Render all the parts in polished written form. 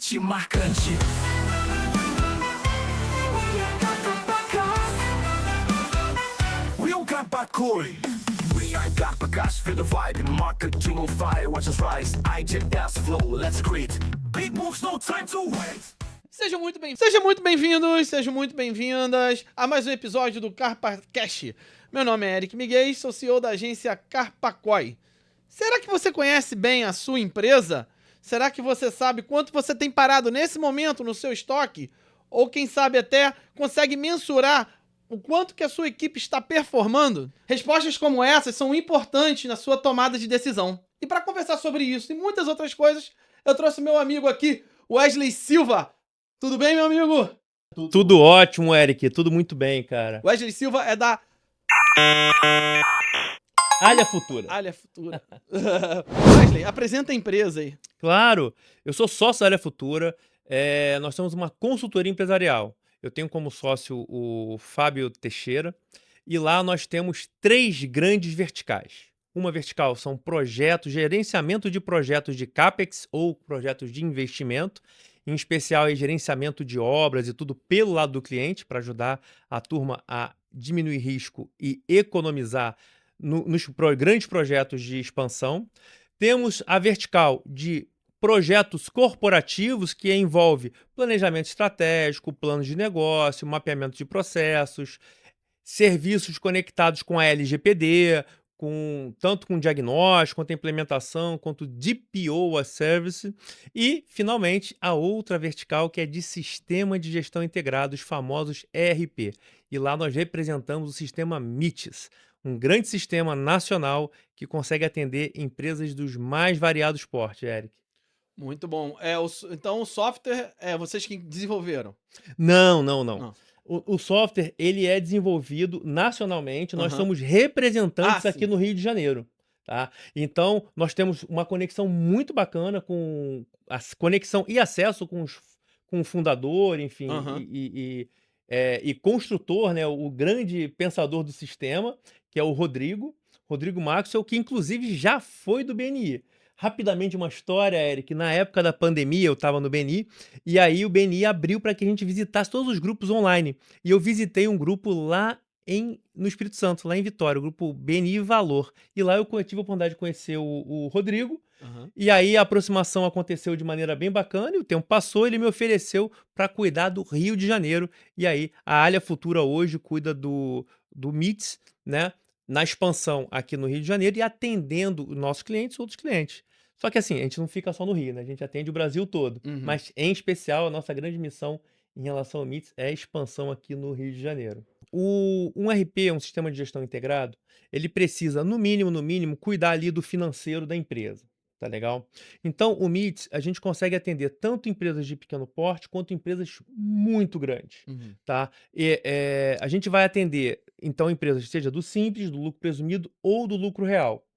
insight marcante. We got Bakoi. We are got Bakash, feel the vibe, marketing on fire, watch us rise. IGS flow, let's create. Big moves, no time to wait. Sejam muito bem-vindos, sejam muito bem-vindas a mais um episódio do CarpaCast. Meu nome é Eric Miguel, sou CEO da agência Carpacoi. Será que você conhece bem a sua empresa? Será que você sabe quanto você tem parado nesse momento no seu estoque? Ou quem sabe até consegue mensurar o quanto que a sua equipe está performando? Respostas como essas são importantes na sua tomada de decisão. E para conversar sobre isso e muitas outras coisas, eu trouxe meu amigo aqui, Wesley Silva. Tudo bem, meu amigo? Tudo ótimo, Eric. Tudo muito bem, cara. Wesley Silva é da Alha Futura. Alha Futura. Wesley, apresenta a empresa aí. Claro, eu sou sócio da Alha Futura. Nós temos uma consultoria empresarial. Eu tenho como sócio o Fábio Teixeira. E lá nós temos 3 grandes verticais. Uma vertical são projetos, gerenciamento de projetos de CAPEX ou projetos de investimento. Em especial, gerenciamento de obras e tudo pelo lado do cliente, para ajudar a turma a diminuir risco e economizar nos grandes projetos de expansão. Temos a vertical de projetos corporativos, que envolve planejamento estratégico, planos de negócio, mapeamento de processos, serviços conectados com a LGPD, tanto com diagnóstico, quanto implementação, quanto DPO as Service. E, finalmente, a outra vertical, que é de Sistema de Gestão Integrado, os famosos ERP. E lá nós representamos o sistema MITES, um grande sistema nacional que consegue atender empresas dos mais variados portes, Eric. Muito bom. Então o software é vocês que desenvolveram? Não. O software, ele é desenvolvido nacionalmente. Nós somos representantes aqui no Rio de Janeiro. Tá? Então, nós temos uma conexão muito bacana com a conexão e acesso com o fundador, enfim, e construtor, né, o grande pensador do sistema, que é o Rodrigo Maxwell, que inclusive já foi do BNI. Rapidamente uma história, Eric, na época da pandemia eu estava no BNI, e aí o BNI abriu para que a gente visitasse todos os grupos online, e eu visitei um grupo lá no Espírito Santo, lá em Vitória, o grupo BNI Valor, e lá eu tive a oportunidade de conhecer o Rodrigo, e aí a aproximação aconteceu de maneira bem bacana, e o tempo passou, ele me ofereceu para cuidar do Rio de Janeiro, e aí a Alha Futura hoje cuida do MITES, né, na expansão aqui no Rio de Janeiro e atendendo os nossos clientes e outros clientes. Só que assim, a gente não fica só no Rio, né? A gente atende o Brasil todo. Mas, em especial, a nossa grande missão em relação ao MITES é a expansão aqui no Rio de Janeiro. Um RP, um sistema de gestão integrado, ele precisa, no mínimo, cuidar ali do financeiro da empresa. Tá legal? Então, o MITES, a gente consegue atender tanto empresas de pequeno porte quanto empresas muito grandes. Tá? A gente vai atender, então, empresas, seja do simples, do lucro presumido ou do lucro real,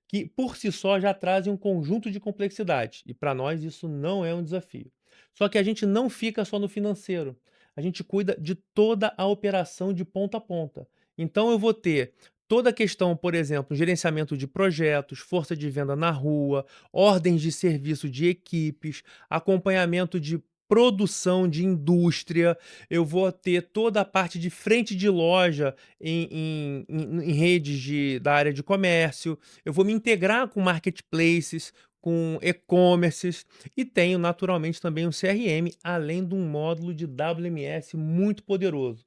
que por si só já trazem um conjunto de complexidades. E para nós isso não é um desafio. Só que a gente não fica só no financeiro. A gente cuida de toda a operação de ponta a ponta. Então eu vou ter toda a questão, por exemplo, gerenciamento de projetos, força de venda na rua, ordens de serviço de equipes, acompanhamento de produção de indústria, eu vou ter toda a parte de frente de loja em redes da área de comércio, eu vou me integrar com marketplaces, com e-commerces e tenho naturalmente também um CRM, além de um módulo de WMS muito poderoso.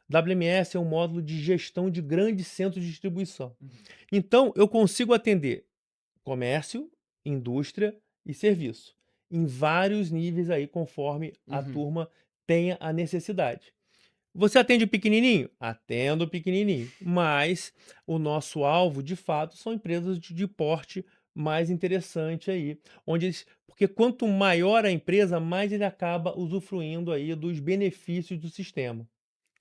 WMS é um módulo de gestão de grandes centros de distribuição. Então, eu consigo atender comércio, indústria e serviço, em vários níveis aí, conforme a turma tenha a necessidade. Você atende o pequenininho? Atendo o pequenininho, mas o nosso alvo, de fato, são empresas de porte mais interessante aí, porque quanto maior a empresa, mais ele acaba usufruindo aí dos benefícios do sistema.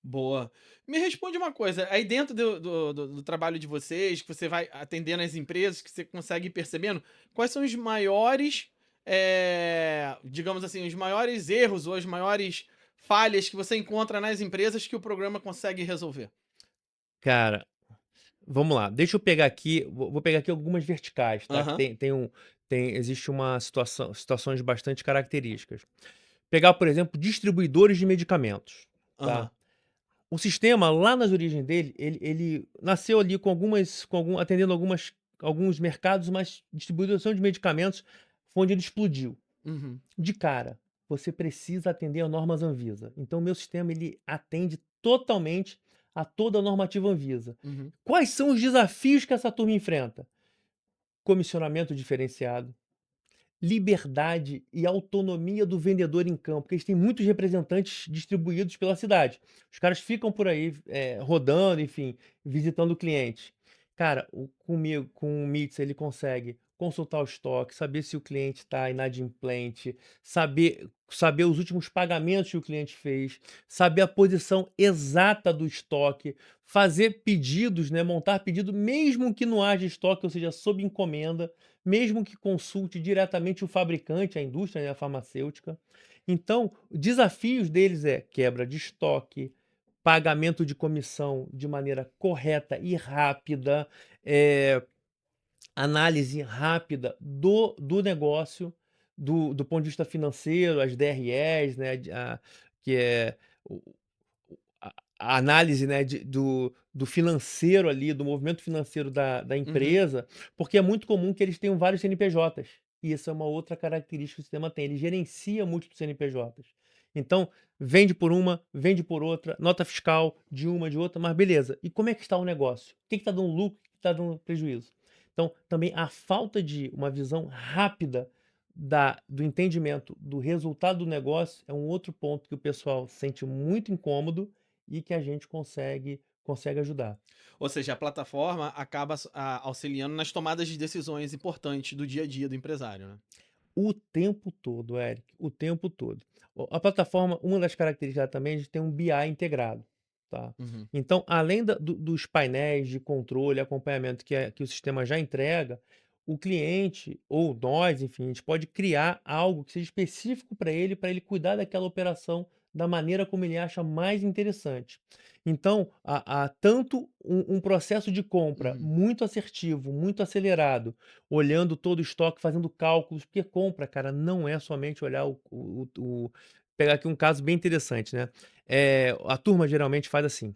Boa. Me responde uma coisa, aí dentro do trabalho de vocês, que você vai atendendo as empresas, que você consegue ir percebendo, quais são os maiores, digamos assim, os maiores erros ou as maiores falhas que você encontra nas empresas que o programa consegue resolver? Cara, vamos lá, deixa eu pegar aqui, vou pegar aqui algumas verticais, tá? Aham. Tem existe situações bastante características. Pegar, por exemplo, distribuidores de medicamentos, Aham. tá? O sistema, lá nas origens dele, ele nasceu ali atendendo alguns mercados, mas distribuição de medicamentos foi onde ele explodiu. Uhum. De cara, você precisa atender a normas Anvisa. Então, o meu sistema ele atende totalmente a toda a normativa Anvisa. Uhum. Quais são os desafios que essa turma enfrenta? Comissionamento diferenciado, liberdade e autonomia do vendedor em campo, porque eles têm muitos representantes distribuídos pela cidade. Os caras ficam por aí, rodando, enfim, visitando clientes. Cara, comigo, com o Meets, ele consegue consultar o estoque, saber se o cliente está inadimplente, saber os últimos pagamentos que o cliente fez, saber a posição exata do estoque, fazer pedidos, né, montar pedido, mesmo que não haja estoque, ou seja, sob encomenda, mesmo que consulte diretamente o fabricante, a indústria, né, a farmacêutica. Então, desafios deles é quebra de estoque, pagamento de comissão de maneira correta e rápida, análise rápida do negócio, do ponto de vista financeiro, as DREs, né, que é o a análise, né, do financeiro ali, do movimento financeiro da Uhum. empresa, porque é muito comum que eles tenham vários CNPJs, e isso é uma outra característica que o sistema tem, ele gerencia múltiplos CNPJs. Então, vende por uma, vende por outra, nota fiscal de uma, de outra, mas beleza, e como é que está o negócio? O que está dando lucro, o que está dando prejuízo? Então, também a falta de uma visão rápida do entendimento do resultado do negócio é um outro ponto que o pessoal sente muito incômodo e que a gente consegue ajudar. Ou seja, a plataforma acaba auxiliando nas tomadas de decisões importantes do dia a dia do empresário, né? O tempo todo, Eric, o tempo todo. A plataforma, uma das características também é de ter um BI integrado, tá? Uhum. Então, além dos painéis de controle, acompanhamento que o sistema já entrega, o cliente ou nós, enfim, a gente pode criar algo que seja específico para ele cuidar daquela operação da maneira como ele acha mais interessante. Então, há tanto um processo de compra Uhum. muito assertivo, muito acelerado, olhando todo o estoque, fazendo cálculos, porque compra, cara, não é somente olhar pegar aqui um caso bem interessante, né, a turma geralmente faz assim: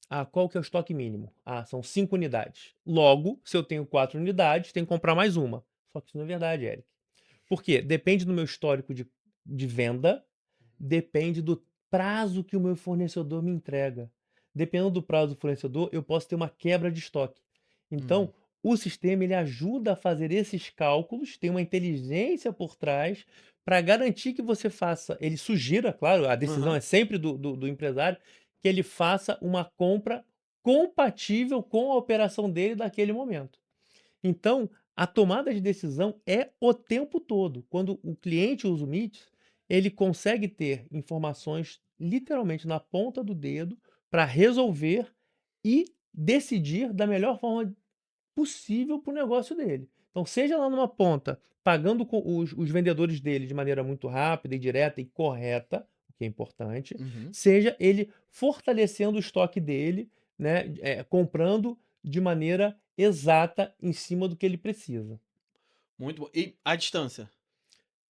"Ah, qual que é o estoque mínimo? Ah, são 5 unidades. Logo, se eu tenho 4 unidades, tenho que comprar mais uma". Só que isso não é verdade, Eric. Por quê? Depende do meu histórico de venda, depende do prazo que o meu fornecedor me entrega. Dependendo do prazo do fornecedor, eu posso ter uma quebra de estoque. Uhum. Então, o sistema ele ajuda a fazer esses cálculos, tem uma inteligência por trás para garantir que você faça. Ele sugira, claro, a decisão Aham. é sempre do empresário, que ele faça uma compra compatível com a operação dele daquele momento. Então, a tomada de decisão é o tempo todo. Quando o cliente usa o Meet, ele consegue ter informações literalmente na ponta do dedo para resolver e decidir da melhor forma possível para o negócio dele. Então, seja lá numa ponta, pagando os vendedores dele de maneira muito rápida e direta e correta, o que é importante, Uhum. seja ele fortalecendo o estoque dele, né, comprando de maneira exata em cima do que ele precisa. Muito bom. E a distância?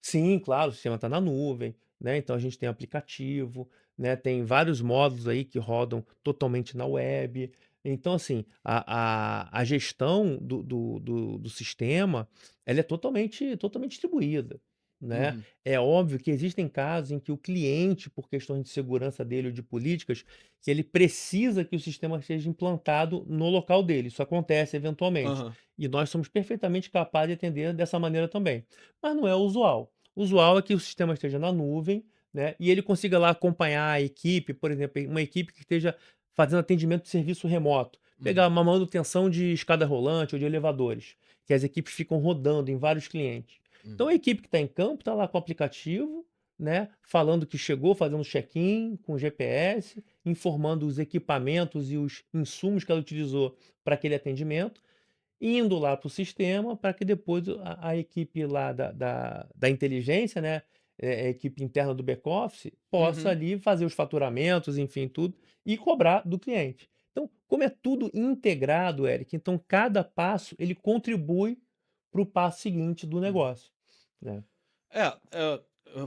Sim, claro, o sistema está na nuvem, né? Então a gente tem aplicativo, né? Tem vários módulos aí que rodam totalmente na web. Então, assim, a gestão do sistema, ela é totalmente distribuída, né? Uhum. É óbvio que existem casos em que o cliente, por questões de segurança dele ou de políticas, que ele precisa que o sistema esteja implantado no local dele. Isso acontece eventualmente. Aham. E nós somos perfeitamente capazes de atender dessa maneira também. Mas não é o usual. O usual é que o sistema esteja na nuvem, né, e ele consiga lá acompanhar a equipe, por exemplo, uma equipe que esteja fazendo atendimento de serviço remoto, pegar Uhum. uma manutenção de escada rolante ou de elevadores, que as equipes ficam rodando em vários clientes. Então Uhum. a equipe que está em campo está lá com o aplicativo, né, falando que chegou, fazendo check-in com o GPS, informando os equipamentos e os insumos que ela utilizou para aquele atendimento, indo lá para o sistema para que depois a equipe lá da inteligência, né, a equipe interna do back-office, possa Uhum. ali fazer os faturamentos, enfim, tudo, e cobrar do cliente. Então, como é tudo integrado, Eric, então cada passo ele contribui para o passo seguinte do negócio, né?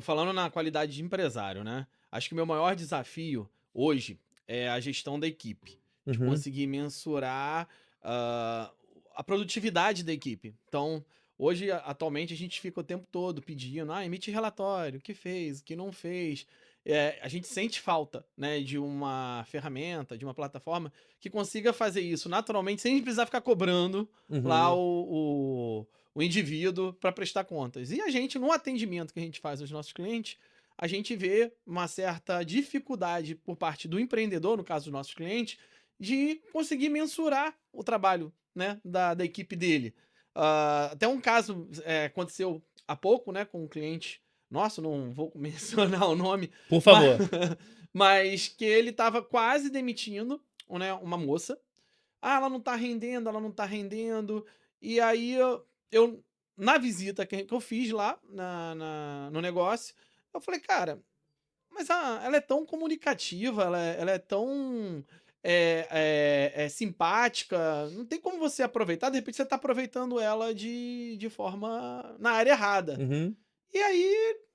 Falando na qualidade de empresário, né? Acho que o meu maior desafio hoje é a gestão da equipe, de Uhum, conseguir mensurar a produtividade da equipe. Então, hoje, atualmente, a gente fica o tempo todo pedindo, emite relatório, o que fez, o que não fez. A gente sente falta, né, de uma ferramenta, de uma plataforma que consiga fazer isso naturalmente, sem precisar ficar cobrando lá uhum, o indivíduo para prestar contas. E a gente, no atendimento que a gente faz aos nossos clientes, a gente vê uma certa dificuldade por parte do empreendedor, no caso dos nossos clientes, de conseguir mensurar o trabalho, né, da equipe dele. Até um caso aconteceu há pouco, né, com um cliente nosso, não vou mencionar o nome, por mas, favor. mas que ele estava quase demitindo, né, uma moça. Ela não tá rendendo, ela não tá rendendo. E aí na visita que eu fiz lá no negócio, eu falei, cara, mas ela é tão comunicativa, ela é tão simpática, não tem como você aproveitar, de repente você tá aproveitando ela de forma na área errada. Uhum. E aí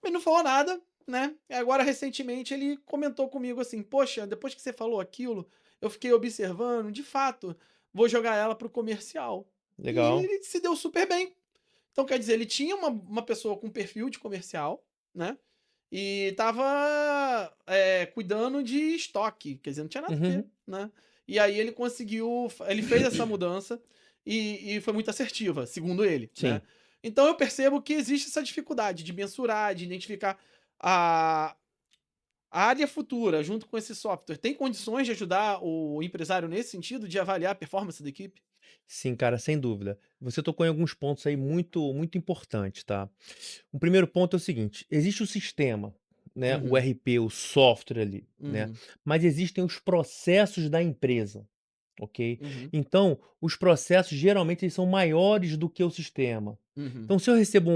ele não falou nada, né? E agora, recentemente, ele comentou comigo assim: Poxa, depois que você falou aquilo, eu fiquei observando, de fato, vou jogar ela pro comercial. E Legal. ele se deu super bem. Então, quer dizer, ele tinha uma pessoa com perfil de comercial, né? E tava cuidando de estoque, quer dizer, não tinha nada a ver, Uhum. né? E aí ele conseguiu, ele fez essa mudança e foi muito assertiva, segundo ele, né? Sim. Então eu percebo que existe essa dificuldade de mensurar, de identificar a, a área futura junto com esse software. Tem condições de ajudar o empresário nesse sentido, de avaliar a performance da equipe? Sim, cara, sem dúvida. Você tocou em alguns pontos aí muito importantes, tá? O primeiro ponto é o seguinte: existe o sistema, né, o Uhum, RP, o software ali, né, uhum, mas existem os processos da empresa, ok? uhum, Então, os processos geralmente eles são maiores do que o sistema. uhum. Então, se eu recebo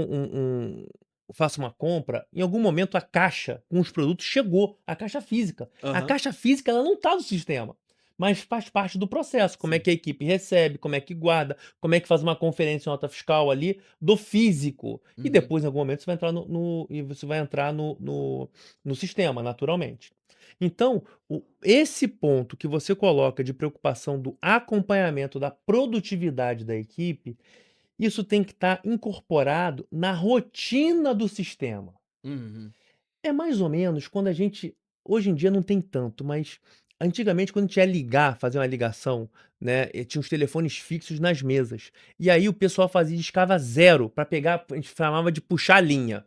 faço uma compra, em algum momento a caixa com os produtos chegou, a caixa física. A Aham, caixa física ela não está no sistema, mas faz parte do processo. Como é sim. que a equipe recebe, como é que guarda, como é que faz uma conferência em nota fiscal ali do físico. E Uhum, depois, em algum momento, você vai entrar e você vai entrar no sistema, naturalmente. Então, esse ponto que você coloca de preocupação do acompanhamento da produtividade da equipe, isso tem que estar incorporado na rotina do sistema. uhum, É mais ou menos quando a gente hoje em dia não tem tanto, mas antigamente quando a gente ia ligar, fazer uma ligação, né, tinha os telefones fixos nas mesas. E aí o pessoal fazia escava zero para pegar, a gente chamava de puxar a linha,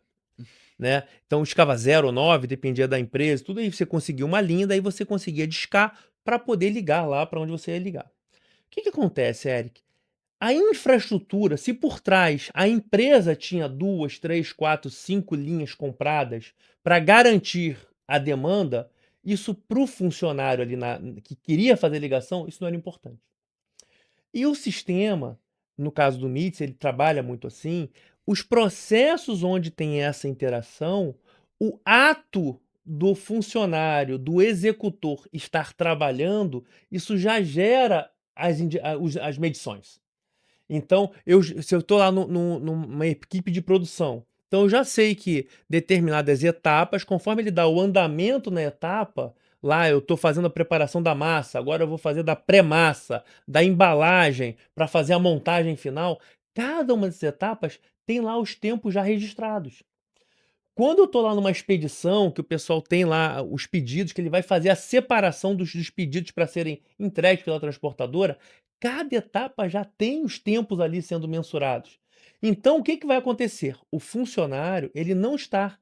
né. Então escava 0 ou 9, dependia da empresa, tudo aí você conseguia uma linha, daí você conseguia discar para poder ligar lá para onde você ia ligar. O que que acontece, Eric? A infraestrutura, se por trás a empresa tinha 2, 3, 4, 5 linhas compradas para garantir a demanda, isso para o funcionário ali que queria fazer ligação, isso não era importante. E o sistema, no caso do MITS, ele trabalha muito assim, os processos onde tem essa interação, o ato do funcionário, do executor estar trabalhando, isso já gera as medições. Então, se eu estou lá numa equipe de produção, então eu já sei que determinadas etapas, conforme ele dá o andamento na etapa, lá eu estou fazendo a preparação da massa, agora eu vou fazer da pré-massa, da embalagem, para fazer a montagem final. Cada uma dessas etapas tem lá os tempos já registrados. Quando eu estou lá numa expedição, que o pessoal tem lá os pedidos, que ele vai fazer a separação dos pedidos para serem entregues pela transportadora, cada etapa já tem os tempos ali sendo mensurados. Então, o que que vai acontecer? O funcionário, ele não está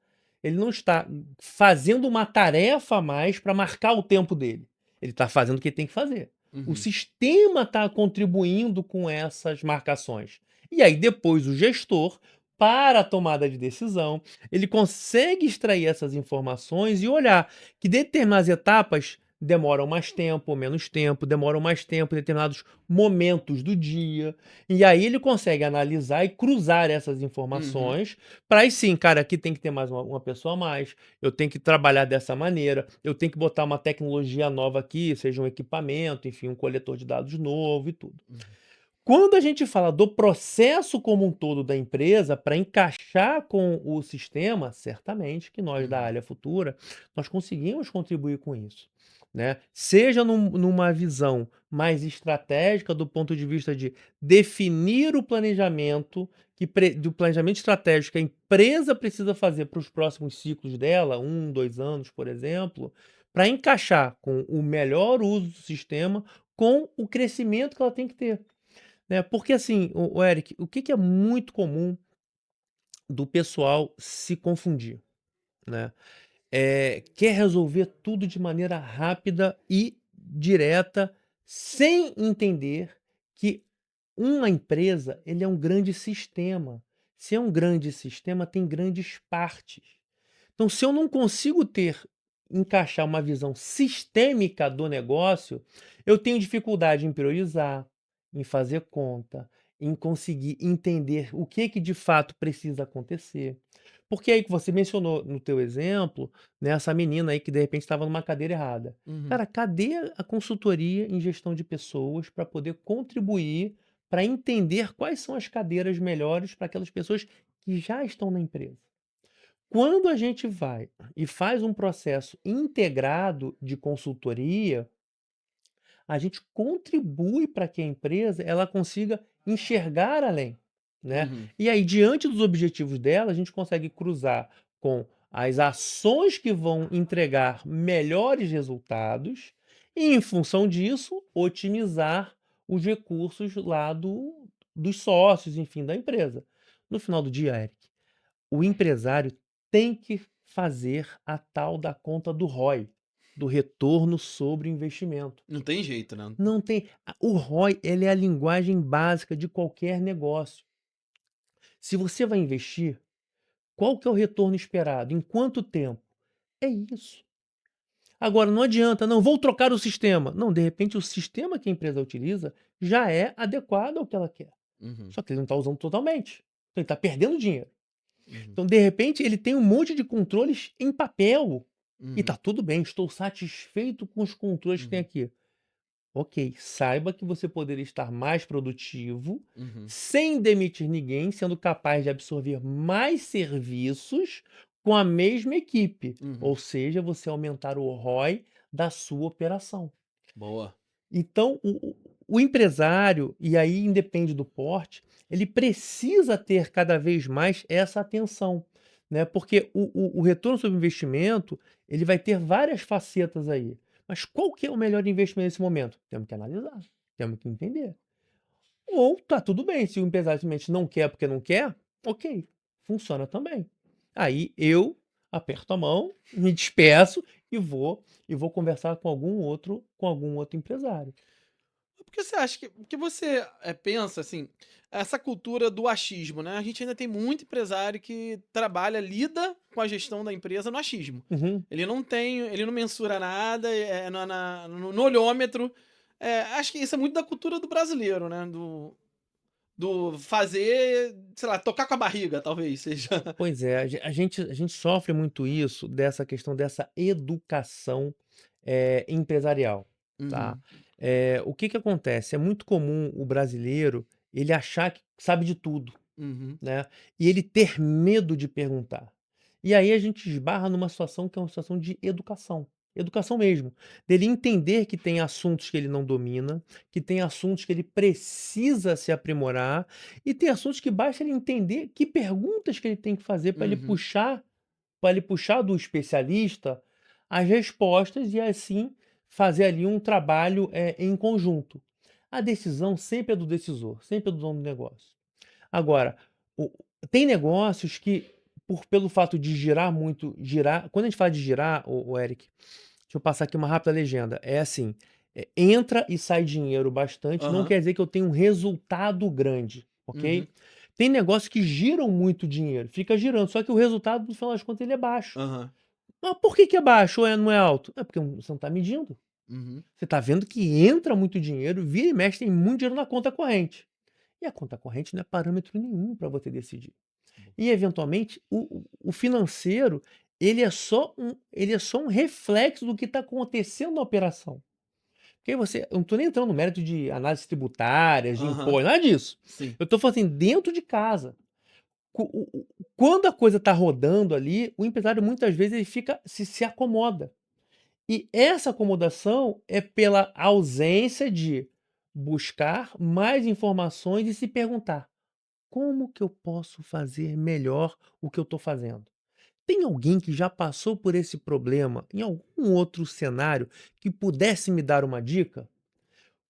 fazendo uma tarefa a mais para marcar o tempo dele. Ele está fazendo o que ele tem que fazer. O uhum, sistema está contribuindo com essas marcações. E aí, depois, o gestor, para a tomada de decisão, ele consegue extrair essas informações e olhar que determinadas etapas demoram mais tempo ou menos tempo, demoram mais tempo em determinados momentos do dia. E aí ele consegue analisar e cruzar essas uhum, informações para aí sim, cara, aqui tem que ter mais uma pessoa a mais, eu tenho que trabalhar dessa maneira, eu tenho que botar uma tecnologia nova aqui, seja um equipamento, enfim, um coletor de dados novo e tudo. uhum. Quando a gente fala do processo como um todo da empresa, para encaixar com o sistema, certamente que nós da Uhum. área futura, nós conseguimos contribuir com isso, né? Seja numa visão mais estratégica do ponto de vista de definir o planejamento do planejamento estratégico que a empresa precisa fazer para os próximos ciclos dela, 1, 2 anos, por exemplo, para encaixar com o melhor uso do sistema, com o crescimento que ela tem que ter. Né, porque assim, o Eric, o que que é muito comum do pessoal se confundir, né, quer resolver tudo de maneira rápida e direta, sem entender que uma empresa, ele é um grande sistema. Se é um grande sistema, tem grandes partes. Então, se eu não consigo encaixar uma visão sistêmica do negócio, eu tenho dificuldade em priorizar, em fazer conta, em conseguir entender o que de fato precisa acontecer. Porque aí que você mencionou no teu exemplo, né, essa menina aí que de repente estava numa cadeira errada. Uhum. Cara, cadê a consultoria em gestão de pessoas para poder contribuir para entender quais são as cadeiras melhores para aquelas pessoas que já estão na empresa? Quando a gente vai e faz um processo integrado de consultoria, a gente contribui para que a empresa ela consiga enxergar além, né? Uhum. E aí, diante dos objetivos dela, a gente consegue cruzar com as ações que vão entregar melhores resultados e, em função disso, otimizar os recursos lá dos sócios, enfim, da empresa. No final do dia, Eric, o empresário tem que fazer a tal da conta do ROI, do retorno sobre o investimento. Não tem jeito, né? Não tem o ROI, ele é a linguagem básica de qualquer negócio. Se você vai investir, qual que é o retorno esperado? Em quanto tempo? É isso. Agora não adianta, não vou trocar o sistema. Não, de repente o sistema que a empresa utiliza já é adequado ao que ela quer. Uhum. Só que ele não está usando totalmente. Então ele está perdendo dinheiro. Uhum. Então, de repente, ele tem um monte de controles em papel. E tá Uhum. tudo bem, estou satisfeito com os controles que tem Uhum. aqui. Ok, saiba que você poderia estar mais produtivo, Uhum. sem demitir ninguém, sendo capaz de absorver mais serviços com a mesma equipe. Uhum. Ou seja, você aumentar o ROI da sua operação. Boa. Então, o empresário, e aí independe do porte, ele precisa ter cada vez mais essa atenção, né? Porque o retorno sobre investimento, ele vai ter várias facetas aí. Mas qual que é o melhor investimento nesse momento? Temos que analisar, temos que entender. Ou tá tudo bem, se o empresário simplesmente não quer porque não quer, ok, funciona também. Aí eu aperto a mão, me despeço e vou conversar com algum outro empresário. Por que você acha que você pensa assim, essa cultura do achismo, né? A gente ainda tem muito empresário que trabalha, lida com a gestão da empresa no achismo. Uhum. Ele não mensura nada, no olhômetro. Acho que isso é muito da cultura do brasileiro, né? Do fazer, sei lá, tocar com a barriga, talvez seja. Pois é, a gente sofre muito isso, dessa questão dessa educação, empresarial, tá. Uhum. O que que acontece? É muito comum o brasileiro, ele achar que sabe de tudo, Uhum. né, e ele ter medo de perguntar. E aí a gente esbarra numa situação que é uma situação de educação, educação mesmo, dele entender que tem assuntos que ele não domina, que tem assuntos que ele precisa se aprimorar, e tem assuntos que basta ele entender que perguntas que ele tem que fazer Uhum. para ele puxar do especialista as respostas e assim fazer ali um trabalho, em conjunto. A decisão sempre é do decisor, sempre é do dono do negócio. Agora, o tem negócios que, pelo fato de girar quando a gente fala de girar, o Eric, deixa eu passar aqui uma rápida legenda, é assim, entra e sai dinheiro bastante, não Aham. quer dizer que eu tenho um resultado grande, Uhum. ok? Tem negócios que giram muito dinheiro, fica girando, só que o resultado, no final das contas, ele é baixo. Aham. Mas por que que é baixo ou não é alto? É porque você não está medindo. Uhum. Você está vendo que entra muito dinheiro, vira e mexe, tem muito dinheiro na conta corrente. E a conta corrente não é parâmetro nenhum para você decidir. E eventualmente o financeiro, ele é só um reflexo do que está acontecendo na operação. Porque aí você, eu não tô nem entrando no mérito de análise tributária, de Aham. imposto, nada disso. Sim. Eu tô falando assim, dentro de casa. Quando a coisa tá rodando ali, o empresário muitas vezes ele fica, se acomoda. E essa acomodação é pela ausência de buscar mais informações e se perguntar: como que eu posso fazer melhor o que eu estou fazendo? Tem alguém que já passou por esse problema em algum outro cenário que pudesse me dar uma dica?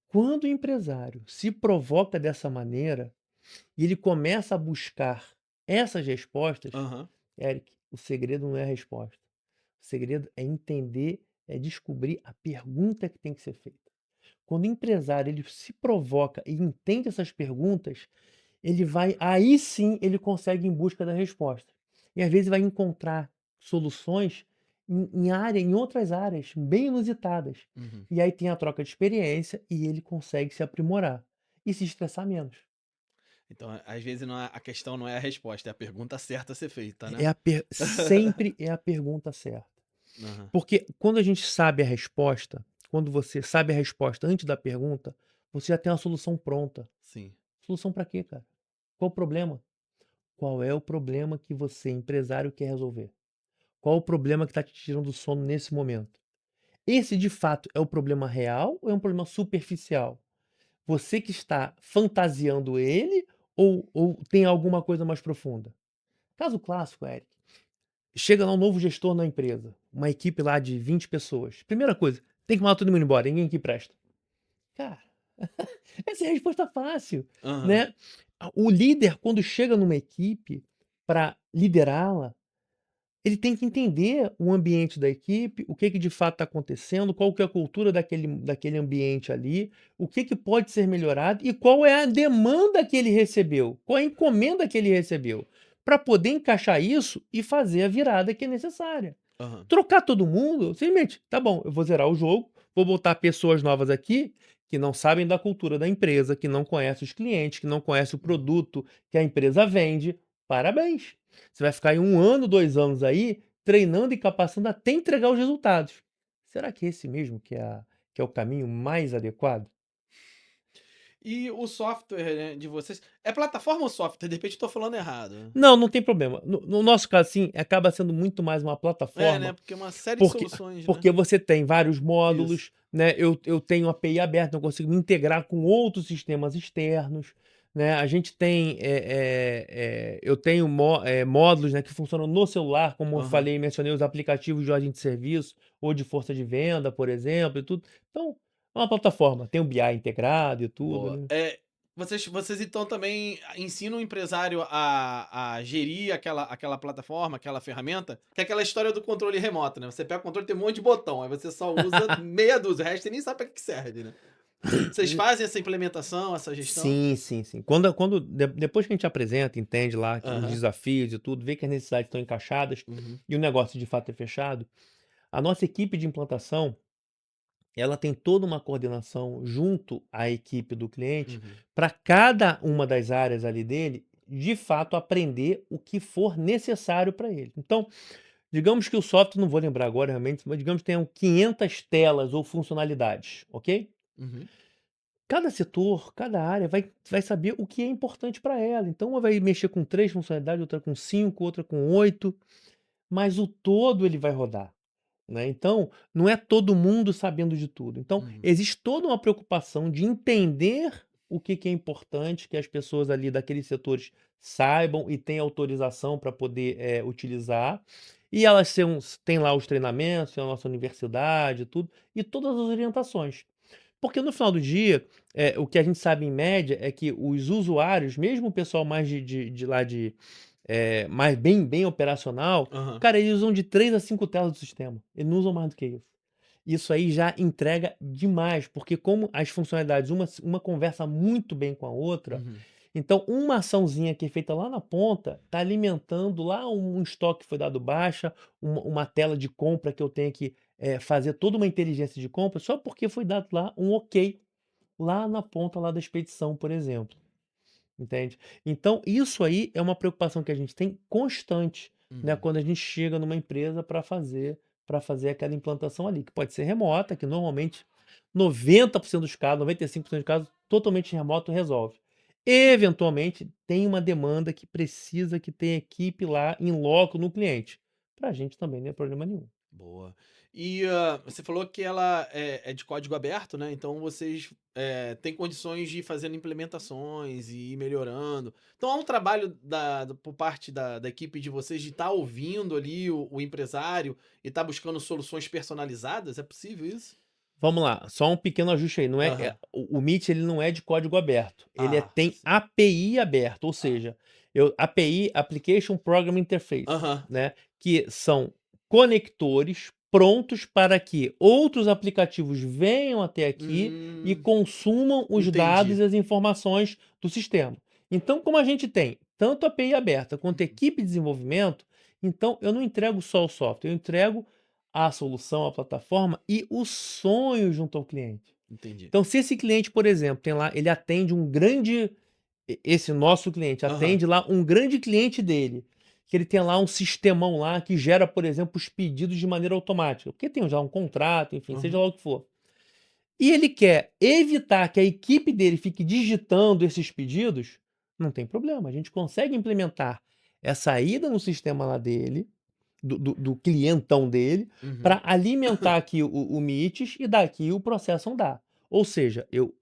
Quando o empresário se provoca dessa maneira e ele começa a buscar essas respostas, Aham. Eric, o segredo não é a resposta. O segredo é entender, é descobrir a pergunta que tem que ser feita. Quando o empresário ele se provoca e entende essas perguntas, ele vai, aí sim ele consegue ir em busca da resposta. E às vezes vai encontrar soluções em outras áreas bem inusitadas. Uhum. E aí tem a troca de experiência e ele consegue se aprimorar e se estressar menos. Então, às vezes, a questão não é a resposta, é a pergunta certa a ser feita, né? Sempre é a pergunta certa. Aham. Porque quando a gente sabe a resposta, quando você sabe a resposta antes da pergunta, você já tem uma solução pronta. Sim. Solução para quê, cara? Qual o problema? Qual é o problema que você, empresário, quer resolver? Qual o problema que está te tirando do sono nesse momento? Esse, de fato, é o problema real ou é um problema superficial? Você que está fantasiando ele ou tem alguma coisa mais profunda? Caso clássico, Eric. Chega lá um novo gestor na empresa, uma equipe lá de 20 pessoas. Primeira coisa, tem que mandar todo mundo embora, ninguém aqui presta. Cara, essa é a resposta fácil, Aham. né? O líder, quando chega numa equipe para liderá-la, ele tem que entender o ambiente da equipe, o que de fato está acontecendo, qual que é a cultura daquele ambiente ali, o que pode ser melhorado e qual é a demanda que ele recebeu, qual é a encomenda que ele recebeu, para poder encaixar isso e fazer a virada que é necessária. Aham. Trocar todo mundo, simplesmente, tá bom, eu vou zerar o jogo, vou botar pessoas novas aqui que não sabem da cultura da empresa, que não conhecem os clientes, que não conhecem o produto que a empresa vende. Parabéns! Você vai ficar aí 1 ano, 2 anos aí, treinando e capacitando até entregar os resultados. Será que esse mesmo que é o caminho mais adequado? E o software, né, de vocês. É plataforma ou software? De repente eu tô falando errado. Não, não tem problema. No nosso caso, sim, acaba sendo muito mais uma É, né? plataforma. Porque é uma série de Porque soluções, né? porque você tem vários Isso. módulos, né, eu tenho a API aberta, eu consigo me integrar com outros sistemas externos, né, a gente tem, eu tenho módulos, né, que funcionam no celular, como eu Aham. falei, mencionei os aplicativos de ordem de serviço ou de força de venda, por exemplo, e tudo. Então, é uma plataforma, tem o BI integrado e tudo, Boa. né. Vocês então também ensinam o empresário a gerir aquela plataforma, aquela ferramenta, que é aquela história do controle remoto, né? Você pega o controle, tem um monte de botão, aí você só usa meia dúzia, o resto você nem sabe pra que serve, né? Vocês fazem essa implementação, essa gestão? Sim, sim, sim. Depois que a gente apresenta, entende lá os Aham. desafios e tudo, vê que as necessidades estão encaixadas Uhum. e o negócio de fato é fechado, a nossa equipe de implantação, ela tem toda uma coordenação junto à equipe do cliente Uhum. para cada uma das áreas ali dele, de fato aprender o que for necessário para ele. Então, digamos que o software, não vou lembrar agora realmente, mas digamos que tenham 500 telas ou funcionalidades, ok? Uhum. Cada setor, cada área vai saber o que é importante para ela. Então, uma vai mexer com 3 funcionalidades, outra com 5, outra com 8, mas o todo ele vai rodar, né. Então, não é todo mundo sabendo de tudo. Então, Uhum. existe toda uma preocupação de entender o que é importante que as pessoas ali daqueles setores saibam e tenham autorização para poder, utilizar. E elas têm lá os treinamentos, tem a nossa universidade e tudo, e todas as orientações. Porque no final do dia, o que a gente sabe em média é que os usuários, mesmo o pessoal mais de lá mais bem operacional, Aham. cara, eles usam de 3 a 5 telas do sistema, eles não usam mais do que isso. Isso aí já entrega demais, porque como as funcionalidades, uma conversa muito bem com a outra, Uhum. então uma açãozinha que é feita lá na ponta, está alimentando lá um estoque que foi dado baixa, uma tela de compra que eu tenho que, fazer toda uma inteligência de compra, só porque foi dado lá um ok, lá na ponta lá da expedição, por exemplo, entende. Então isso aí é uma preocupação que a gente tem constante, né, Uhum. quando a gente chega numa empresa para fazer aquela implantação ali, que pode ser remota, que normalmente 90% dos casos, 95% dos casos, totalmente remoto resolve. Eventualmente, tem uma demanda que precisa que tenha equipe lá em loco no cliente. Para a gente também não é problema nenhum. Boa. E você falou que ela é de código aberto, né? Então vocês têm condições de ir fazendo implementações e ir melhorando. Então há um trabalho por parte da equipe de vocês de estar ouvindo ali o empresário e estar buscando soluções personalizadas? É possível isso? Vamos lá, só um pequeno ajuste aí. Não é, Aham. o Meet ele não é de código aberto. Ele Ah, tem sim. API aberto, ou seja, API, Application Program Interface, Aham. né? Que são conectores prontos para que outros aplicativos venham até aqui e consumam os dados Entendi. e as informações do sistema. Então, como a gente tem tanto API aberta quanto equipe de desenvolvimento, então eu não entrego só o software, eu entrego a solução, a plataforma e o sonho junto ao cliente. Entendi. Então, se esse cliente, por exemplo, tem lá, ele atende um grande, esse nosso cliente Aham. atende lá um grande cliente dele, que ele tem lá um sistemão lá que gera, por exemplo, os pedidos de maneira automática, porque tem já um contrato, enfim, seja Aham. lá o que for. E ele quer evitar que a equipe dele fique digitando esses pedidos, não tem problema, a gente consegue implementar essa ida no sistema lá dele, do clientão dele, Uhum. para alimentar aqui o Meets e daqui o processo andar. Ou seja, eu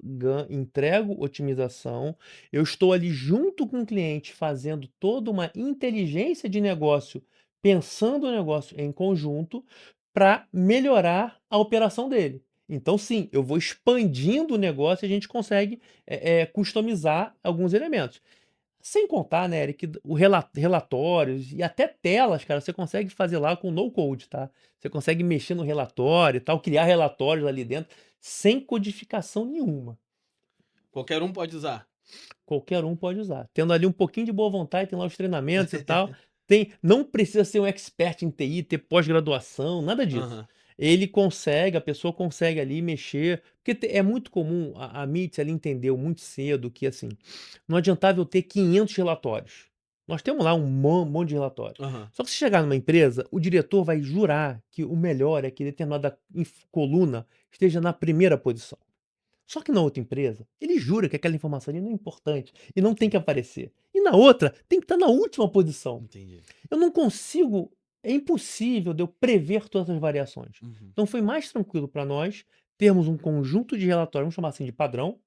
entrego otimização, eu estou ali junto com o cliente fazendo toda uma inteligência de negócio, pensando o negócio em conjunto para melhorar a operação dele. Então sim, eu vou expandindo o negócio e a gente consegue, customizar alguns elementos. Sem contar, né, Eric, o relatórios e até telas, cara, você consegue fazer lá com no code, tá? Você consegue mexer no relatório e tal, criar relatórios ali dentro, sem codificação nenhuma. Qualquer um pode usar. Qualquer um pode usar. Tendo ali um pouquinho de boa vontade, tem lá os treinamentos e tal. Não precisa ser um expert em TI, ter pós-graduação, nada disso. Aham. Ele consegue, a pessoa consegue ali mexer, porque é muito comum, a MITS ela entendeu muito cedo que assim, não adiantava eu ter 500 relatórios. Nós temos lá um monte de relatórios. Aham. Só que se chegar numa empresa, o diretor vai jurar que o melhor é que determinada coluna esteja na primeira posição. Só que na outra empresa, ele jura que aquela informação ali não é importante e não tem que Entendi. aparecer. E na outra, tem que estar na última posição. Entendi. Eu não consigo, é impossível de eu prever todas as variações. Uhum. Então foi mais tranquilo para nós termos um conjunto de relatórios, vamos chamar assim de padrão,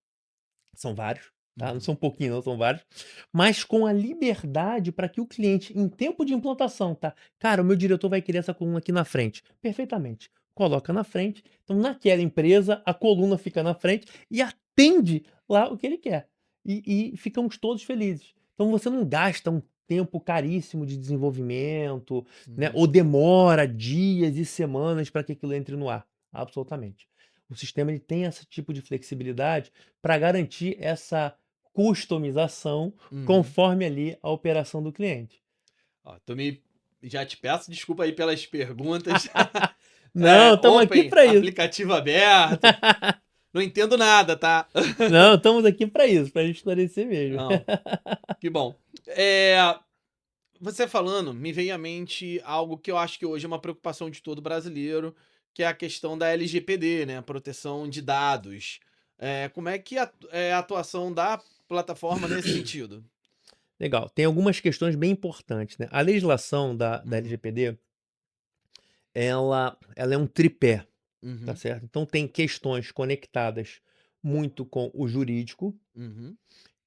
são vários, tá? Não Uhum. são pouquinhos, não, são vários, mas com a liberdade para que o cliente, em tempo de implantação, tá? Cara, o meu diretor vai querer essa coluna aqui na frente. Perfeitamente. Coloca na frente. Então, naquela empresa, a coluna fica na frente e atende lá o que ele quer. E ficamos todos felizes. Então, você não gasta um tempo caríssimo de desenvolvimento, né? Uhum. Ou demora dias e semanas para que aquilo entre no ar. Absolutamente. O sistema ele tem esse tipo de flexibilidade para garantir essa customização Uhum. conforme ali a operação do cliente. Ó, já te peço desculpa aí pelas perguntas. Não, estamos aqui Open, para isso. aplicativo aberto. Não entendo nada, tá? Não, estamos aqui para isso, para a gente esclarecer mesmo. Não, que bom. Você falando, me veio à mente algo que eu acho que hoje é uma preocupação de todo brasileiro, que é a questão da LGPD, né? A proteção de dados. Como é que é a atuação da plataforma nesse sentido? Legal. Tem algumas questões bem importantes, né? A legislação da Uhum. LGPD, ela é um tripé, tá Uhum. certo? Então tem questões conectadas muito com o jurídico, Uhum.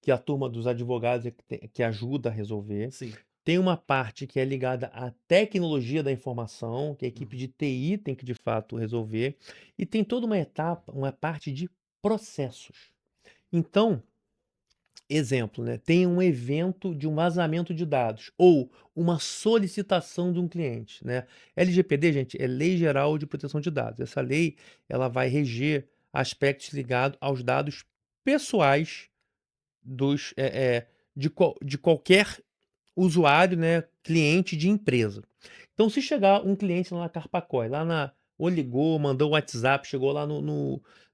que a turma dos advogados é que ajuda a resolver. Sim. Tem uma parte que é ligada à tecnologia da informação, que a equipe Uhum. de TI tem que de fato resolver, e tem toda uma etapa, uma parte de processos. Então, exemplo, né? Tem um evento de um vazamento de dados ou uma solicitação de um cliente, né? LGPD, gente, é Lei Geral de Proteção de Dados. Essa lei, ela vai reger aspectos ligados aos dados pessoais dos, de qualquer usuário, né, cliente de empresa. Então, se chegar um cliente lá na Carpacói, ou ligou, mandou um WhatsApp, chegou lá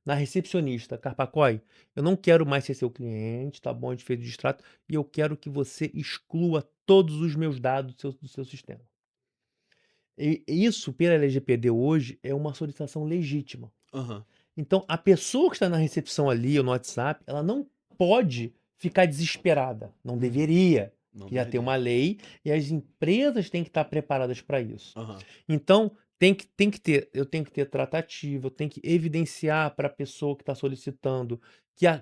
na recepcionista, Carpacói, eu não quero mais ser seu cliente, tá bom, a gente fez o distrato, e eu quero que você exclua todos os meus dados do seu sistema. E isso, pela LGPD hoje, é uma solicitação legítima. Aham. Então, a pessoa que está na recepção ali ou no WhatsApp, ela não pode ficar desesperada. Não deveria. Não Já tem deveria. uma lei e as empresas têm que estar preparadas para isso. Aham. Então, eu tenho que ter tratativa, eu tenho que evidenciar para a pessoa que está solicitando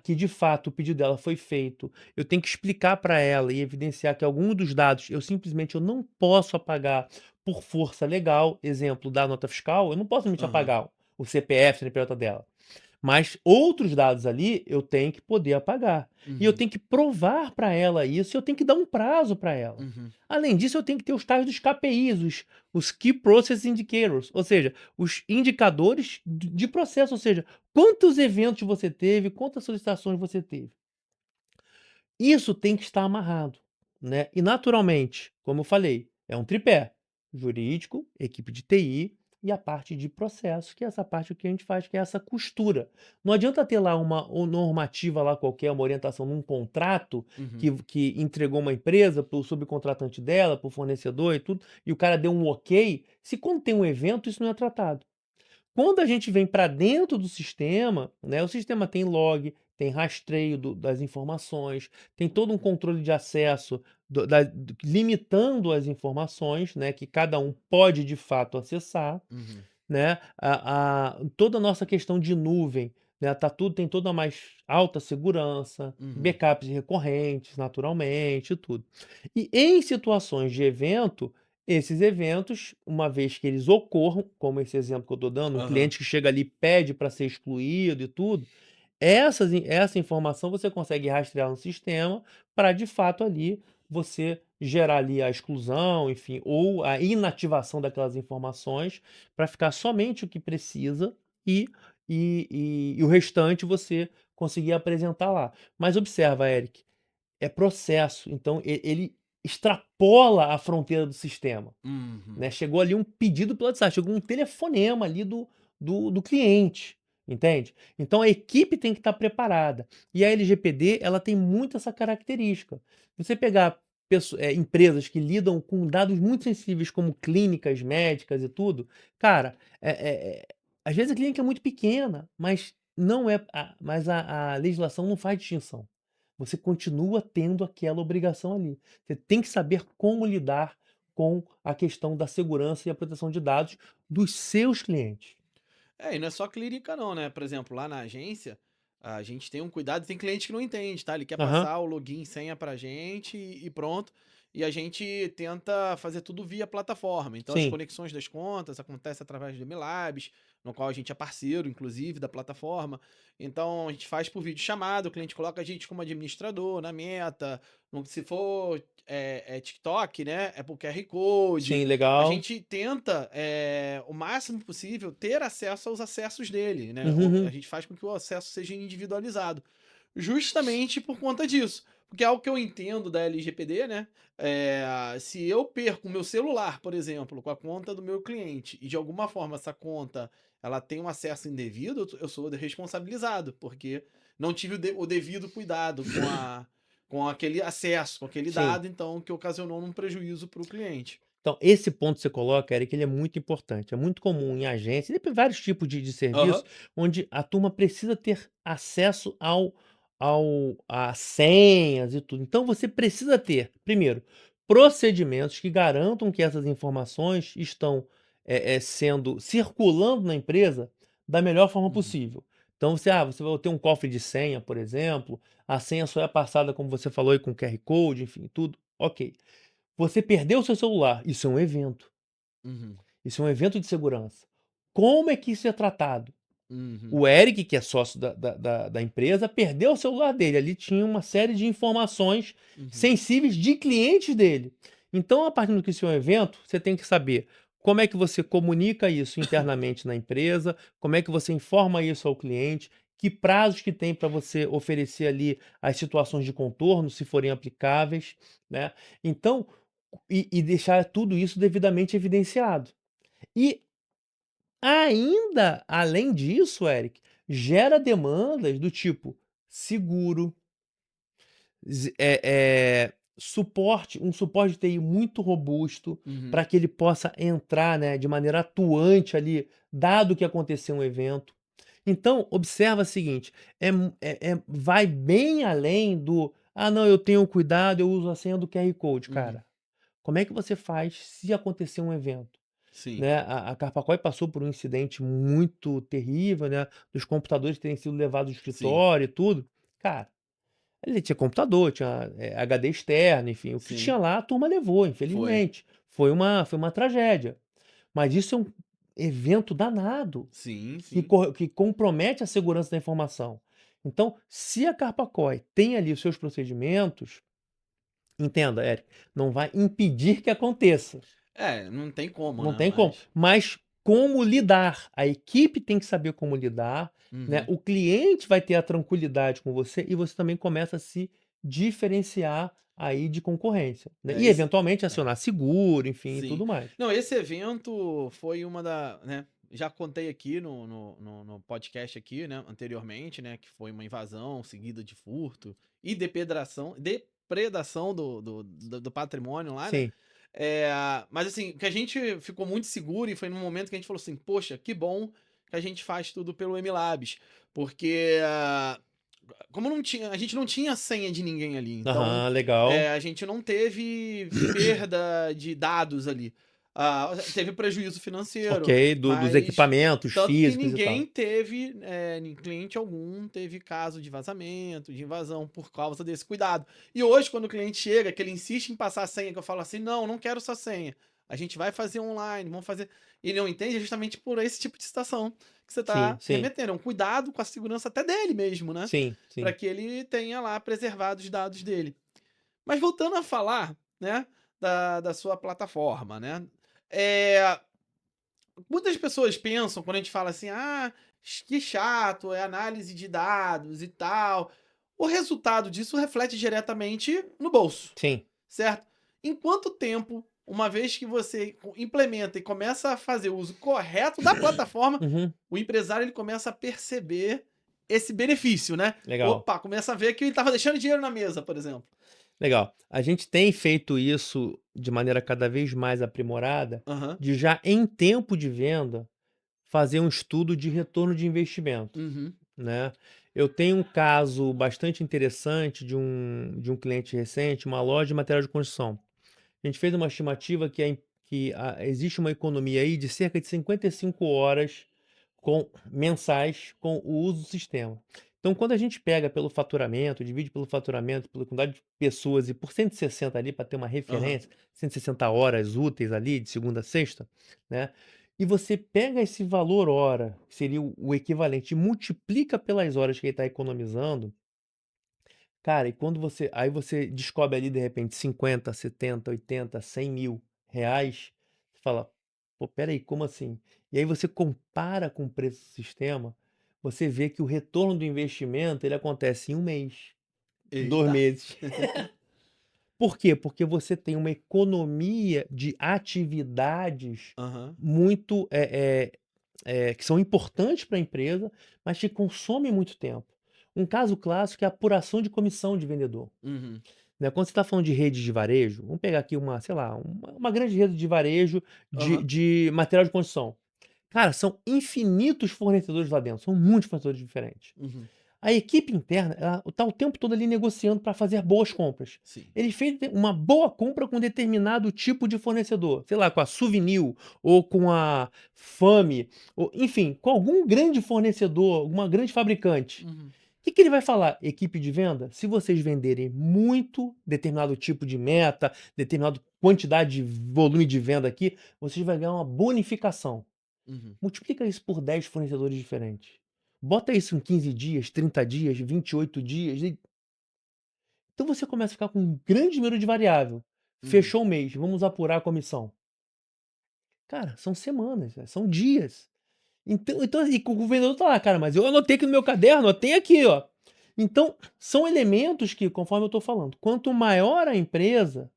que de fato o pedido dela foi feito. Eu tenho que explicar para ela e evidenciar que algum dos dados eu não posso apagar por força legal. Exemplo da nota fiscal, eu não posso simplesmente Aham. apagar o CPF, a CNPJ dela. Mas outros dados ali eu tenho que poder apagar. E eu Uhum. tenho que provar para ela isso, e eu tenho que dar um prazo para ela. Uhum. Além disso, eu tenho que ter os tais dos KPIs, os Key Process Indicators, ou seja, os indicadores de processo, ou seja, quantos eventos você teve, quantas solicitações você teve. Isso tem que estar amarrado, né? E naturalmente, como eu falei, é um tripé: jurídico, equipe de TI e a parte de processo, que é essa parte que a gente faz, que é essa costura. Não adianta ter lá uma normativa lá qualquer, uma orientação num contrato Uhum. que entregou uma empresa para o subcontratante dela, para o fornecedor e tudo, e o cara deu um ok, se quando tem um evento isso não é tratado. Quando a gente vem para dentro do sistema, né, o sistema tem log, tem rastreio das informações, tem todo um controle de acesso limitando as informações, né, que cada um pode de fato acessar, Uhum. né, toda a nossa questão de nuvem, né, tem toda a mais alta segurança, Uhum. backups recorrentes, naturalmente, e tudo. E em situações de evento, esses eventos, uma vez que eles ocorram, como esse exemplo que eu estou dando, um Aham. cliente que chega ali e pede para ser excluído e tudo, essa informação você consegue rastrear no sistema para, de fato, ali você gerar ali a exclusão, enfim, ou a inativação daquelas informações para ficar somente o que precisa e, e o restante você conseguir apresentar lá. Mas observa, Eric, é processo, então ele extrapola a fronteira do sistema, Uhum. né? Chegou ali um pedido pelo WhatsApp, chegou um telefonema ali do cliente, entende? Então a equipe tem que estar preparada. E a LGPD, ela tem muito essa característica. Você pegar empresas que lidam com dados muito sensíveis, como clínicas médicas e tudo, cara, às vezes a clínica é muito pequena, mas não é, mas a legislação não faz distinção. Você continua tendo aquela obrigação ali. Você tem que saber como lidar com a questão da segurança e a proteção de dados dos seus clientes. E não é só clínica não, né? Por exemplo, lá na agência, a gente tem um cuidado, tem cliente que não entende, tá? Ele quer Aham. passar o login e senha pra gente e pronto. E a gente tenta fazer tudo via plataforma. Então as Sim. conexões das contas acontecem através do MLabs, no qual a gente é parceiro, inclusive, da plataforma. Então a gente faz por vídeo chamada, o cliente coloca a gente como administrador na meta. Se for TikTok, né? É por QR Code. Sim, A legal. gente tenta, o máximo possível, ter acesso aos acessos dele, né? A Uhum. gente faz com que o acesso seja individualizado. Justamente por conta disso. Porque é algo que eu entendo da LGPD, né? Se eu perco o meu celular, por exemplo, com a conta do meu cliente, e de alguma forma essa conta ela tem um acesso indevido, eu sou responsabilizado, porque não tive o devido cuidado com aquele acesso, com aquele Sim. dado, então, que ocasionou um prejuízo para o cliente. Então, esse ponto que você coloca, Eric, ele é muito importante. É muito comum em agência, e tem vários tipos de serviço, Aham. onde a turma precisa ter acesso a senhas e tudo. Então, você precisa ter, primeiro, procedimentos que garantam que essas informações estão sendo circulando na empresa da melhor forma Uhum. possível. Então, você vai ter um cofre de senha, por exemplo, a senha só é passada, como você falou aí, com QR Code, enfim, tudo. Ok. Você perdeu o seu celular, isso é um evento. Uhum. Isso é um evento de segurança. Como é que isso é tratado? Uhum. O Eric, que é sócio da empresa, perdeu o celular dele. Ali tinha uma série de informações Uhum. sensíveis de clientes dele. Então, a partir do que isso é um evento, você tem que saber como é que você comunica isso internamente na empresa, como é que você informa isso ao cliente, que prazos que tem para você oferecer ali as situações de contorno, se forem aplicáveis, né? Então, e deixar tudo isso devidamente evidenciado. E ainda, além disso, Eric, gera demandas do tipo seguro, um suporte de TI muito robusto Uhum. para que ele possa entrar, né, de maneira atuante ali, dado que aconteceu um evento. Então, observa o seguinte, vai bem além do, não, eu tenho cuidado, eu uso a senha do QR Code. Uhum. Cara, como é que você faz se acontecer um evento? Sim. Né? A Carpacói passou por um incidente muito terrível, né? Dos computadores terem sido levados do Sim. escritório e tudo. Cara, ele tinha computador, tinha HD externo, enfim. O que Sim. tinha lá, a turma levou, infelizmente. Foi uma tragédia. Mas isso é um evento danado Sim, que, sim. que compromete a segurança da informação. Então, se a Carpacói tem ali os seus procedimentos, entenda, Eric, não vai impedir que aconteça. Não tem como, Não né? tem como. Mas como lidar? A equipe tem que saber como lidar, né? Uhum. O cliente vai ter a tranquilidade com você e você também começa a se diferenciar aí de concorrência, né? E Esse... eventualmente acionar seguro, enfim, e Sim. tudo mais. Não, esse evento foi uma da, né? Já contei aqui no podcast aqui, né? Anteriormente, né? Que foi uma invasão seguida de furto e depredação do patrimônio lá, né? Sim, Mas assim, que a gente ficou muito seguro e foi num momento que a gente falou assim, poxa, que bom que a gente faz tudo pelo MLabs, porque como não tinha, a gente não tinha senha de ninguém ali, então legal. a gente não teve perda de dados ali. Teve prejuízo financeiro, Ok, dos mas equipamentos tanto que físicos e ninguém tal. teve, cliente algum teve caso de vazamento, de invasão por causa desse cuidado. E hoje, quando o cliente chega, que ele insiste em passar a senha, que eu falo assim, não quero sua senha. A gente vai fazer online, vamos fazer. Ele não entende justamente por esse tipo de situação que você Sim, está sim, remetendo. É um cuidado com a segurança até dele mesmo, né? sim, Para sim. que ele tenha lá preservado os dados dele. Mas voltando a falar, né, da sua plataforma, né? Muitas pessoas pensam, quando a gente fala assim, que chato, é análise de dados e tal. O resultado disso reflete diretamente no bolso, Sim. certo? Em quanto tempo, uma vez que você implementa e começa a fazer o uso correto da plataforma, Uhum, o empresário ele começa a perceber esse benefício, né? legal. Opa, começa a ver que ele estava deixando dinheiro na mesa, por exemplo. Legal. A gente tem feito isso de maneira cada vez mais aprimorada, Aham. de já em tempo de venda fazer um estudo de retorno de investimento, Uhum. né. Eu tenho um caso bastante interessante de um cliente recente, uma loja de material de construção. A gente fez uma estimativa que existe uma economia aí de cerca de 55 horas mensais com o uso do sistema. Então, quando a gente pega pelo faturamento, divide pelo faturamento, pela quantidade de pessoas e por 160 ali para ter uma Aham. referência, 160 horas úteis ali de segunda a sexta, né? E você pega esse valor hora, que seria o equivalente, e multiplica pelas horas que ele está economizando, cara, e quando você descobre ali de repente 50, 70, 80, 100 mil reais, você fala: "Pô, espera aí, como assim?". E aí você compara com o preço do sistema, você vê que o retorno do investimento ele acontece em 1 mês, 2 Eita. meses. Por quê? Porque você tem uma economia de atividades Aham. muito, que são importantes para a empresa, mas que consomem muito tempo. Um caso clássico é a apuração de comissão de vendedor. Uhum. Né, quando você está falando de rede de varejo, vamos pegar aqui sei lá, uma grande rede de varejo de Aham. de material de construção. Cara, são infinitos fornecedores lá dentro, são muitos fornecedores diferentes. Uhum. A equipe interna, ela tá o tempo todo ali negociando para fazer boas compras. Sim. Ele fez uma boa compra com determinado tipo de fornecedor, sei lá, com a Souvenir ou com a Fame, ou enfim, com algum grande fornecedor, alguma grande fabricante. Uhum. Que ele vai falar? Equipe de venda, se vocês venderem muito, determinado tipo de meta, determinada quantidade de volume de venda aqui, vocês vão ganhar uma bonificação. Uhum. Multiplica isso por 10 fornecedores diferentes. Bota isso em 15 dias, 30 dias, 28 dias. Então você começa a ficar com um grande número de variável. Uhum. Fechou o mês, vamos apurar a comissão. Cara, são semanas, são dias. Então e o vendedor tá lá: "Cara, mas eu anotei aqui no meu caderno, ó, tem aqui, ó". Então, são elementos que, conforme eu tô falando, quanto maior a empresa,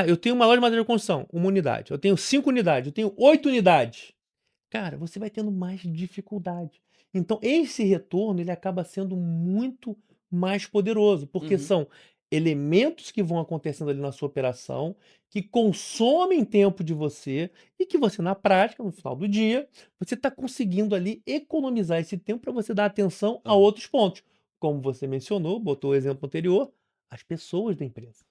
eu tenho uma loja de material de construção, 1 unidade, eu tenho 5 unidades, eu tenho 8 unidades. Cara, você vai tendo mais dificuldade. Então esse retorno, ele acaba sendo muito mais poderoso, porque Uhum. são elementos que vão acontecendo ali na sua operação, que consomem tempo de você e que você, na prática, no final do dia, você está conseguindo ali economizar esse tempo para você dar atenção a Aham. outros pontos. Como você mencionou, botou o exemplo anterior, as pessoas da empresa.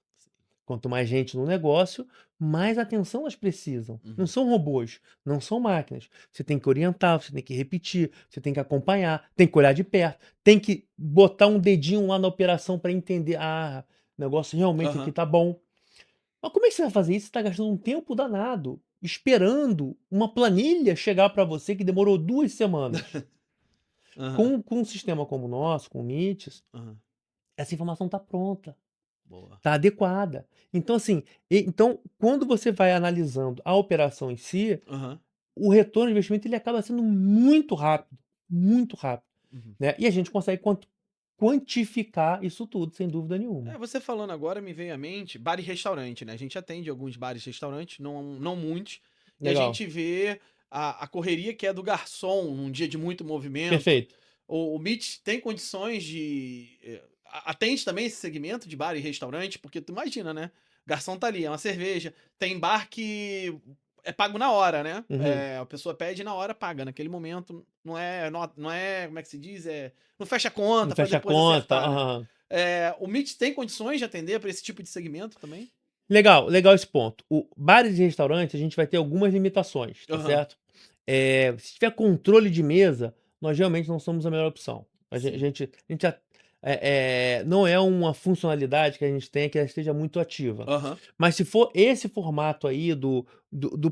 Quanto mais gente no negócio, mais atenção elas precisam. Não Uhum. são robôs, não são máquinas. Você tem que orientar, você tem que repetir, você tem que acompanhar, tem que olhar de perto, tem que botar um dedinho lá na operação para entender, o negócio realmente aqui Aham. tá bom. Mas como é que você vai fazer isso? Você está gastando um tempo danado esperando uma planilha chegar para você que demorou 2 semanas. Aham. Com um sistema como o nosso, com o Meets, Aham. essa informação está pronta. Boa. Tá adequada. Então, assim, então, quando você vai analisando a operação em si, Aham. o retorno de investimento ele acaba sendo muito rápido, Uhum. né? E a gente consegue quantificar isso tudo, sem dúvida nenhuma. Você falando agora me veio à mente bar e restaurante, né? A gente atende alguns bares e restaurantes, não muitos, e a Legal. gente vê a correria que é do garçom num dia de muito movimento. Perfeito. O Meet tem condições de. Atende também esse segmento de bar e restaurante, porque tu imagina, né? Garçom tá ali, é uma cerveja. Tem bar que é pago na hora, né? Uhum. A pessoa pede e na hora paga. Naquele momento não é, como é que se diz? Não fecha a conta Não pra fecha a depois conta. acertar, né? Aham. O Meet tem condições de atender para esse tipo de segmento também? Legal, legal esse ponto. O bares e restaurantes, a gente vai ter algumas limitações, tá Aham, certo? Se tiver controle de mesa, nós realmente não somos a melhor opção. sim. Não é uma funcionalidade que a gente tem que ela esteja muito ativa. Aham, Mas se for esse formato aí do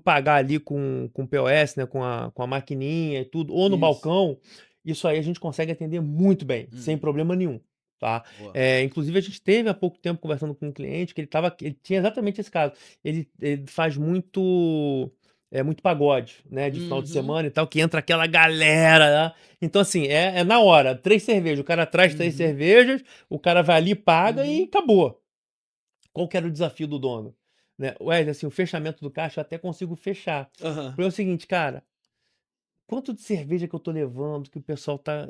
pagar ali com POS, né, com a maquininha e tudo, ou no isso. balcão, isso aí a gente consegue atender muito bem, sem Uhum, problema nenhum, tá? boa. Inclusive a gente teve há pouco tempo conversando com um cliente que ele tinha exatamente esse caso. Ele faz muito pagode, né, de final de Uhum, semana e tal, que entra aquela galera lá. Então, assim, é na hora, 3 cervejas, o cara traz 3 uhum, cervejas, o cara vai ali, paga e uhum. acabou. Qual que era o desafio do dono? Né? Wesley, assim, o fechamento do caixa eu até consigo fechar. Aham, Foi o seguinte, cara, quanto de cerveja que eu tô levando, que o pessoal tá.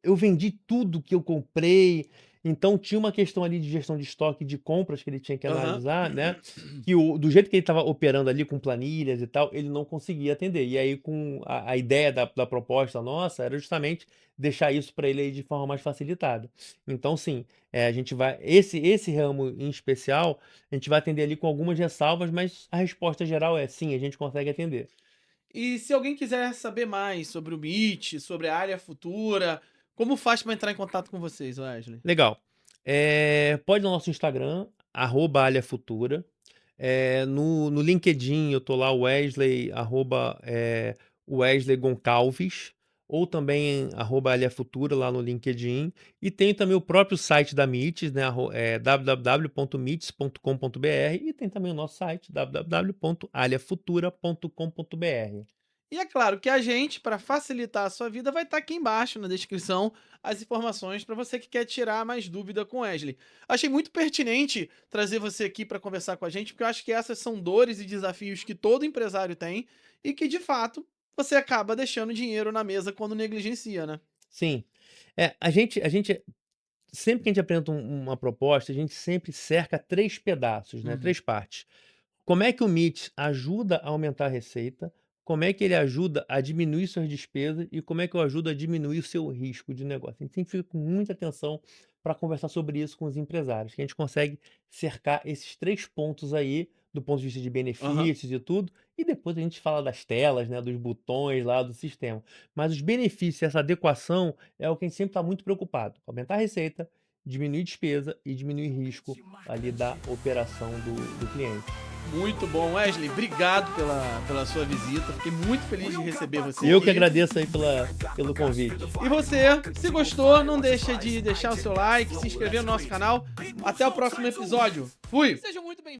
Eu vendi tudo que eu comprei. Então tinha uma questão ali de gestão de estoque de compras que ele tinha que aham. analisar, né? Que do jeito que ele estava operando ali com planilhas e tal, ele não conseguia atender. E aí, com a ideia da proposta nossa, era justamente deixar isso para ele aí de forma mais facilitada. Então, sim, a gente vai. Esse ramo em especial, a gente vai atender ali com algumas ressalvas, mas a resposta geral é sim, a gente consegue atender. E se alguém quiser saber mais sobre o Meet, sobre a área futura, como faz para entrar em contato com vocês, Wesley? Legal. Pode ir no nosso Instagram, @alhafutura. No LinkedIn eu tô lá, Wesley, Wesley Goncalves, ou também @alhafutura lá no LinkedIn. E tem também o próprio site da Meets, né, www.meets.com.br, e tem também o nosso site, www.alhafutura.com.br. E é claro que a gente, para facilitar a sua vida, vai estar aqui embaixo na descrição as informações para você que quer tirar mais dúvida com o Wesley. Achei muito pertinente trazer você aqui para conversar com a gente, porque eu acho que essas são dores e desafios que todo empresário tem e que, de fato, você acaba deixando dinheiro na mesa quando negligencia, né? Sim. A gente sempre que a gente apresenta uma proposta, a gente sempre cerca 3 pedaços, né, Uhum. 3 partes. Como é que o Meet ajuda a aumentar a receita, como é que ele ajuda a diminuir suas despesas e como é que eu ajudo a diminuir o seu risco de negócio. A gente sempre fica com muita atenção para conversar sobre isso com os empresários, que a gente consegue cercar esses 3 pontos aí, do ponto de vista de Aham. benefícios e tudo, e depois a gente fala das telas, né, dos botões lá do sistema. Mas os benefícios, essa adequação é o que a gente sempre está muito preocupado, aumentar a receita, diminuir despesa e diminuir risco ali da operação do cliente. Muito bom, Wesley. Obrigado pela sua visita. Fiquei muito feliz de receber você Eu que aqui. agradeço aí pelo convite. E você, se gostou, não deixa de deixar o seu like, se inscrever no nosso canal. Até o próximo episódio. Fui! Sejam muito bem-vindos.